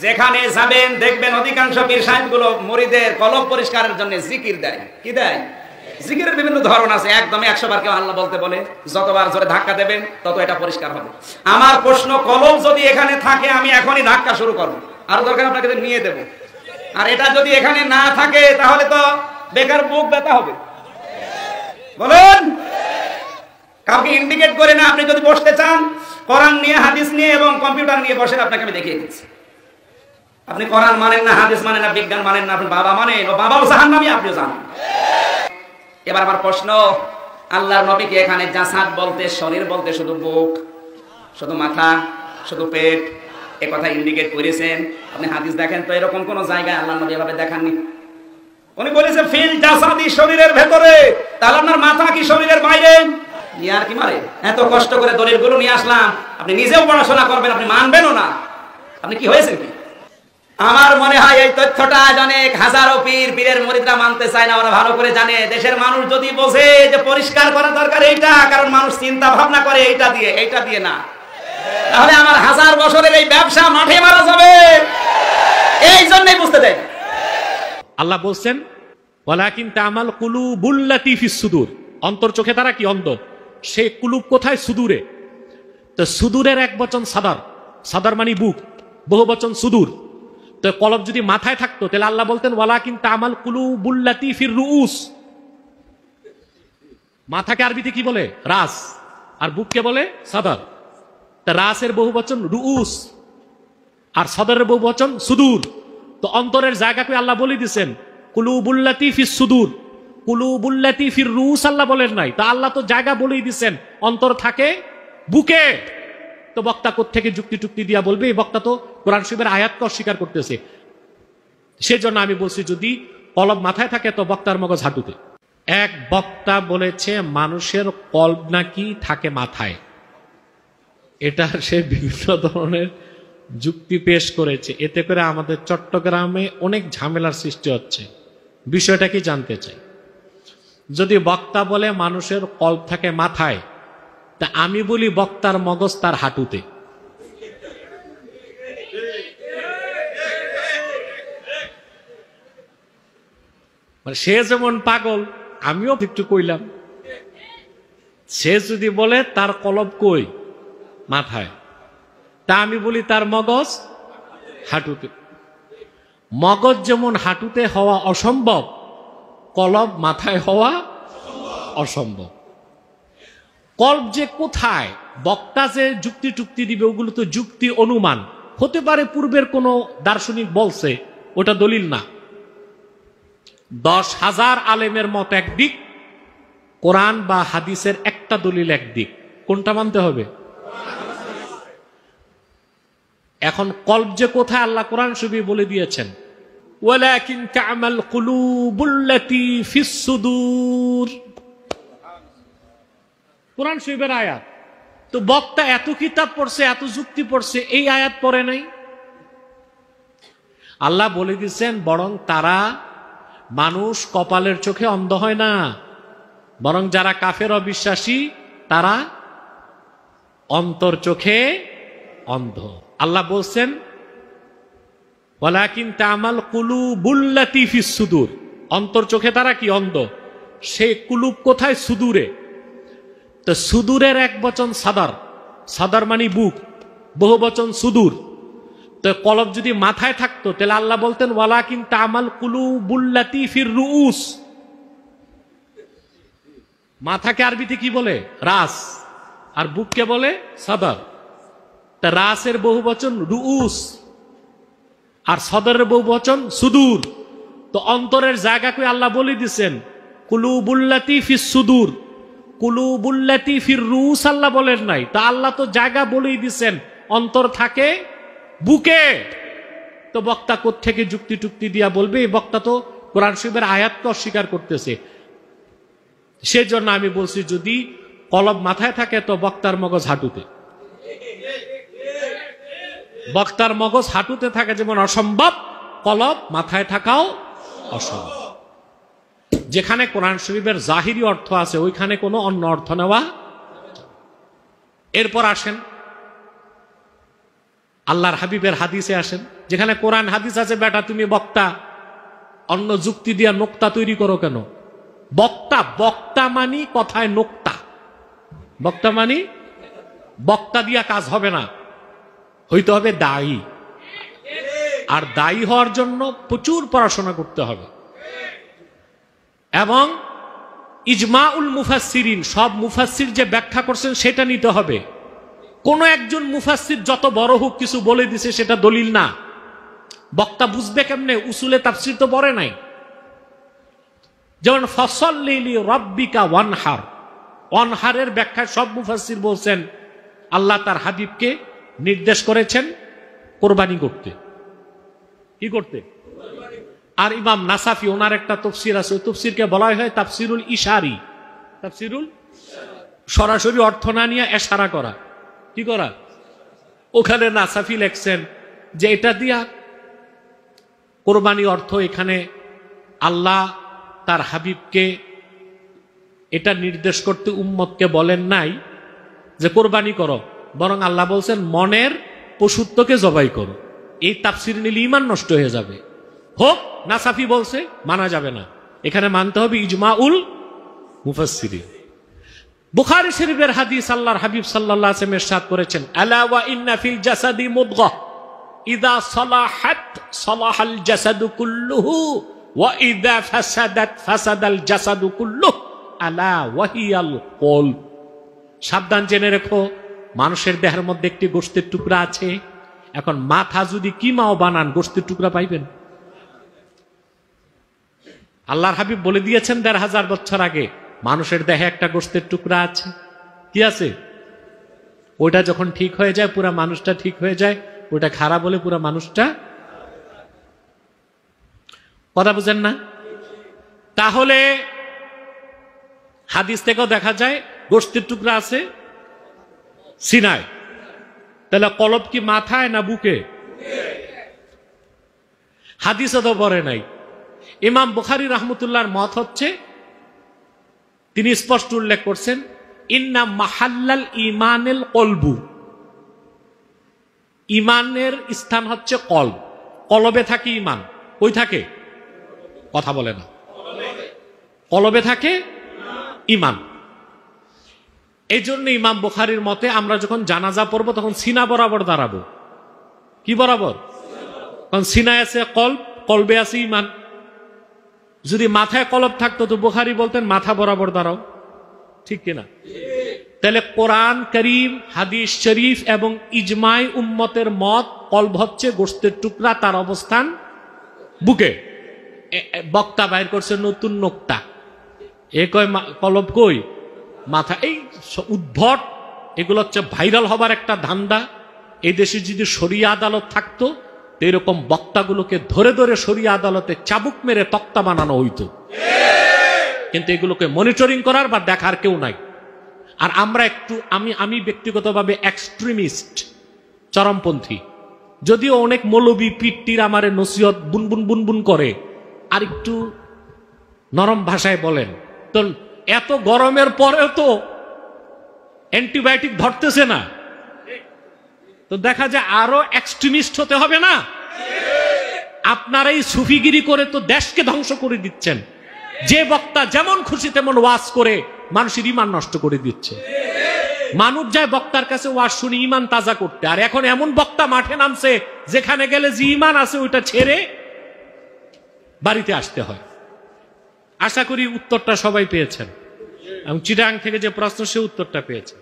যেখানে যাবেন দেখবেন অধিকাংশ পীর সাহেবগুলো মুরিদের কলব পরিষ্কারের জন্য জিকির দেয়। কি দেয়? জিকিরের বিভিন্ন ধরন আছে। একদমই 100 বার কেউ আল্লাহ বলতে বলে, যতবার জোরে ধাক্কা দেবেন তত এটা পরিষ্কার হবে। আমার প্রশ্ন, কলব যদি এখানে থাকে আমি এখনই ধাক্কা শুরু করবো, আর দরকার আপনাকে নিয়ে দেবো। আর এটা যদি এখানে না থাকে তাহলে তো বেকার বুক ব্যথা হবে। বলেন, কাউকে ইন্ডিকেট করে না। আপনি যদি বসতে চান কোরআন নিয়ে, হাদিস নিয়ে এবং কম্পিউটার নিয়ে বসেন, আপনাকে আমি দেখিয়ে দিচ্ছি। আপনি কোরআন মানেন না, হাদিস মানেন না, বিজ্ঞান মানেন না, আপনি বাবা মানেন, ও বাবাও জাহান্নামী, আপনিও জানেন। এবার আমার প্রশ্ন, আল্লাহর নবীকে এখানে জাসাদ বলতে, শরীর বলতে শুধু বুক, শুধু মাথা, শুধু পেট এ কথা ইন্ডিকেট করেছেন? আপনি হাদিস দেখেন তো, এরকম কোন জায়গায় আল্লাহর নবী এভাবে দেখাননি। উনি বলেছে ফিল জাসাদি, শরীরের ভেতরে। তাহলে আপনার মাথা কি শরীরের বাইরে? ইয়ার কি মারে? এত কষ্ট করে দলিলগুলো নিয়ে আসলাম, আপনি নিজেও পড়াশোনা করবেন, আপনি মানবেনও না। আপনি কি হয়েছে কি? আমার মনে হয় এই তথ্যটা অনেক হাজারো পীরের মুরিদরা মানতে চায় না। ওরা ভালো করে জানে, দেশের মানুষ যদি বোঝে যে পরিষ্কার করা দরকার এইটা, কারণ মানুষ চিন্তা ভাবনা করে এইটা দিয়ে না, তাহলে আমার 1000 বছরের এই ব্যবসা মাঠে মারা যাবে। এই জন্যই বুঝতে দেয়। আল্লাহ বলছেন ওয়ালাকিন তামাল কুলুবুল লাতী ফিস সুদূর, অন্তর চোখে তারা কি অন্ধ। সে কুলুব কোথায়? সুদূরে। তো সুদূরের এক বচন সাদার, সাদার মানে বুক, বহু বচন সুদূর। তো কলব যদি মাথায় থাকতো তাহলে আল্লাহ বলতেন ওয়ালাকিন তামাল কুলুবুল লাতী ফির রুউস। মাথাকে আরবিতে কি বলে? রাস। আর বুককে বলে সাদার। তা রাসের বহু বচন রুউস, আর সদরের বহু বচন সুদূর। তো অন্তরের জায়গাকে আল্লাহ বলে দিচ্ছেন কুলুবুল লাতী ফিস সুদূর, কুলুবুল লাতী ফির রুউস আল্লাহ বলেন নাই। তা আল্লাহ তো জায়গা বলেই দিচ্ছেন অন্তর থাকে বুকে। তো বক্তা কোত্থেকে যুক্তি টুক্তি দিয়া বলবে? এই বক্তা তো কোরআন শরীফের আয়াতকে অস্বীকার করতেছে। সেজন্য আমি বলছি যদি কলব মাথায় থাকে তো বক্তার মগজ হাঁটুতে। এক বক্তা বলেছে মানুষের কলব নাকি থাকে মাথায়। এটা সে বিভিন্ন ধরনের যুক্তি পেশ করেছে। এতে করে আমাদের চট্টগ্রামে অনেক ঝামেলার সৃষ্টি হচ্ছে। বিষয়টা কি জানতে চাই। যদি বক্তা বলে মানুষের কলব থাকে মাথায়, তা আমি বলি বক্তার মগজ তার হাঁটুতে। মানে সে যেমন পাগল, আমিও একটু কইলাম। সে যদি বলে তার কলব কই? মাথায়। তা আমি বলি তার মগজ হাঁটুতে। মগজ যেমন হাঁটুতে হওয়া অসম্ভব, কলব মাথায় হওয়া অসম্ভব। কলব যে কোথায়, বক্তা যে যুক্তি টুক্তি দিবে ওগুলো তো যুক্তি অনুমান হতে পারে, পূর্বের কোন দার্শনিক বলছে, ওটা দলিল না। 10,000 আলেমের মত একদিক, কোরআন বা হাদিসের একটা দলিল একদিক। কোনটা মানতে হবে? এখন কলব যে কোথায় আল্লাহ কোরআন শরীফে বলে দিয়েছেন ওয়ালাকিন তা'মাল কুলুবুল লাতী ফিস সুদূর, কোরআন শরীফের আয়াত। তো বক্তা এত কিতাব পড়ছে, এত যুক্তি পড়ছে, এই আয়াত পড়ে নাই। আল্লাহ বলে দিচ্ছেন বরং তারা, মানুষ কপালের চোখে অন্ধ হয় না, বরং যারা কাফের অবিশ্বাসী তারা অন্তর চোখে অন্ধ। আল্লাহ বলছেন ওয়ালাকিন তা'মাল কুলুবুল লাতী ফিস সুদূর, অন্তর চোখে তারা কি অন্ধ। সেই কুলুব কোথায়? সুদূরে। তো সুদূরের এক বচন সাদার, সাদার মানে বুক, বহু বচন সুদূর। তো কলব যদি মাথায় থাকতো তাহলে আল্লাহ বলতেন ওয়ালাকিন তা'মাল কুলুবুল লাতী ফির রুউস। মাথাকে আরবিতে কি বলে? রাস। আর বুককে বলে সাদার। তা রাসের বহু বচন রুউস, আর সদরের বহু বচন সুদূর। তো অন্তরের জায়গাকে আল্লাহ বলে দিচ্ছেন কুলুবুল লাতী ফিস সুদূর, কুলুবুল লাতী ফির রুউস আল্লাহ বলেন নাই। তা আল্লাহ তো জায়গা বলেই দিচ্ছেন অন্তর থাকে বুকে। তো বক্তা কোত্থেকে যুক্তি টুক্তি দিয়া বলবে? এই বক্তা তো কোরআন শরীফের আয়াতকে অস্বীকার করতেছে। সেজন্য আমি বলছি যদি কলব মাথায় থাকে তো বক্তার মগজ হাঁটুতে। বক্তার মগজ হাঁটুতে থাকা যেমন অসম্ভব, কলব মাথায় থাকাও অসম্ভব। যেখানে কোরআন শরীফের জাহিরি অর্থ আছে ওইখানে কোনো অন্য অর্থ নেওয়া। এরপর আসেন আল্লাহর হাবিবের হাদিসে আসেন, যেখানে কোরআন হাদিস আছে, বেটা তুমি বক্তা, অন্য যুক্তি দিয়া নোক্তা তৈরি করো কেন? বক্তা, বক্তা মানি কথায় নোক্তা, বক্তা মানি বক্তা দিয়া কাজ হবে না, হইতে হবে দায়ী। আর দায়ী হওয়ার জন্য প্রচুর পড়াশোনা করতে হবে। এবং ইজমাউল মুফাসসিরিন, সব মুফাসসির যে ব্যাখ্যা করছেন সেটা নিতে হবে। কোন একজন মুফাসসির যত বড় হোক কিছু বলে দিছে সেটা দলিল না। বক্তা বুঝবে কেমনে? উসুলে তাফসীর তো পড়ে নাই। যেমন ফসল্লি লিরাব্বিকা ওয়ানহার, ওয়ানহারের ব্যাখ্যায় সব মুফাসসির বলছেন আল্লাহ তার হাবিবকে নির্দেশ করেছেন কোরবানি করতে। কি করতে? আর ইমাম নাসাফি, ওনার একটা তফসির আছে, তফসিরকে বলা হয় তাফসিরুল ইশারি। তাফসিরুল, সরাসরি অর্থ না নিয়ে ইশারা করা। কি করা? ওখানে নাসাফি লেখছেন যে এটা দিয়া কোরবানি অর্থ, এখানে আল্লাহ তার হাবিবকে এটা নির্দেশ করতে উম্মতকে বলেন নাই যে কোরবানি করো, বরং আল্লাহ বলছেন মনের পশুত্বকে জবাই করো। এই তাফসির নিলে ঈমান নষ্ট হয়ে যাবে। হোক, নাসাফি বলছে মানা যাবে না, এখানে মানতে হবে ইজমাউল মুফাসসিরিন। বুখারী শরীফের হাদিস, আল্লাহর হাবিব সাল্লাল্লাহু আলাইহি ওয়াসাল্লাম ইরশাদ করেছেন, আলা ওয়া ইন্না ফিল জাসাদি মুদগাহ ইযা সালাহাত সালাহাল জাসাদু কুল্লুহু ওয়া ইযা ফাসাদাত ফাসাদাল জাসাদু কুল্লুহু আলা ওয়া হিয়াল কলব। সাবধান, জেনে রেখো, মানুষের দেহের মধ্যে একটি গোশতের টুকরা আছে। এখন মাথা যদি কিমাও বানান, গোশতের টুকরা পাইবেন? আল্লাহর হাবিব বলে দিয়েছেন ১৫০০ বছর আগে, মানুষের দেহে একটা গোশতের টুকরা আছে। কি আছে? ওইটা যখন ঠিক হয়ে যায় পুরা মানুষটা ঠিক হয়ে যায়, ওইটা খারাপ হলে পুরা মানুষটা। কথা বুঝেন না? তাহলে হাদিস থেকেও দেখা যায় গোশতের টুকরা আছে সিনায়। তাহলে কলব কি মাথায় না বুকে? হাদিসে তো পড়ে নাই। ইমাম বুখারী রাহমাতুল্লাহর মত হচ্ছে, তিনি স্পষ্ট উল্লেখ করছেন, ইন্না মাহাল্লাল ঈমানিল কলবু, ঈমানের স্থান হচ্ছে কলব। কলবে থাকে ঈমান। কই থাকে? কথা বলে না। কলবে থাকে ঈমান। এই জন্য ইমাম বুখারীর মতে আমরা যখন জানাজা পড়বো তখন সিনা বরাবর দাঁড়াবো। কি বরাবর? কারণ সিনায় আছে কলব, কলবে আছে ঈমান। যদি মাথায় কলব থাকতো তো বুখারী বলতেন মাথা বরাবর দাঁড়াও। ঠিক কিনা? তাহলে কোরআন কারীম, হাদিস শরীফ এবং ইজমাই উম্মতের মত, কলব হচ্ছে গোশতের টুকরা, তার অবস্থান বুকে। বক্তা বাইর করছে নতুন নোক্তা, এ কয় কলব কই? মাথা। এই উদ্ভট, এগুলো হচ্ছে ভাইরাল হবার একটা ধান্দা। এই দেশে যদি শরিয়া আদালত থাকতো তো এরকম বক্তাগুলোকে ধরে ধরে শরিয়া আদালতে চাবুক মেরে তক্তা বানানো হইতো। কিন্তু এগুলোকে মনিটরিং করার বা দেখার কেউ নাই। আর আমরা একটু, আমি ব্যক্তিগতভাবে এক্সট্রিমিস্ট, চরমপন্থী। যদিও অনেক মৌলবী পিট্টির আমারে নসিহত বুনবুন বুনবুন করে, আর একটু নরম ভাষায় বলেন, তো এত গরমের পরেও তো অ্যান্টিবায়োটিক ধরতেছে না, তো দেখা যায় আরো এক্সট্রিমিস্ট হতে হবে না? আপনারা এই সুফিগিরি করে তো দেশকে ধ্বংস করে দিচ্ছেন। যে বক্তা যেমন খুশি তেমন ওয়াজ করে মানুষের ঈমান নষ্ট করে দিচ্ছে। মানুষ যায় বক্তার কাছে ওয়াজ শুনে ঈমান তাজা করতে, আর এখন এমন বক্তা মাঠে নামছে যেখানে গেলে যে ঈমান আছে ওইটা ছেড়ে বাড়িতে আসতে হয়। আশা করি উত্তরটা সবাই পেয়েছেন, এবং চিটাং থেকে যে প্রশ্ন সে উত্তরটা পেয়েছে।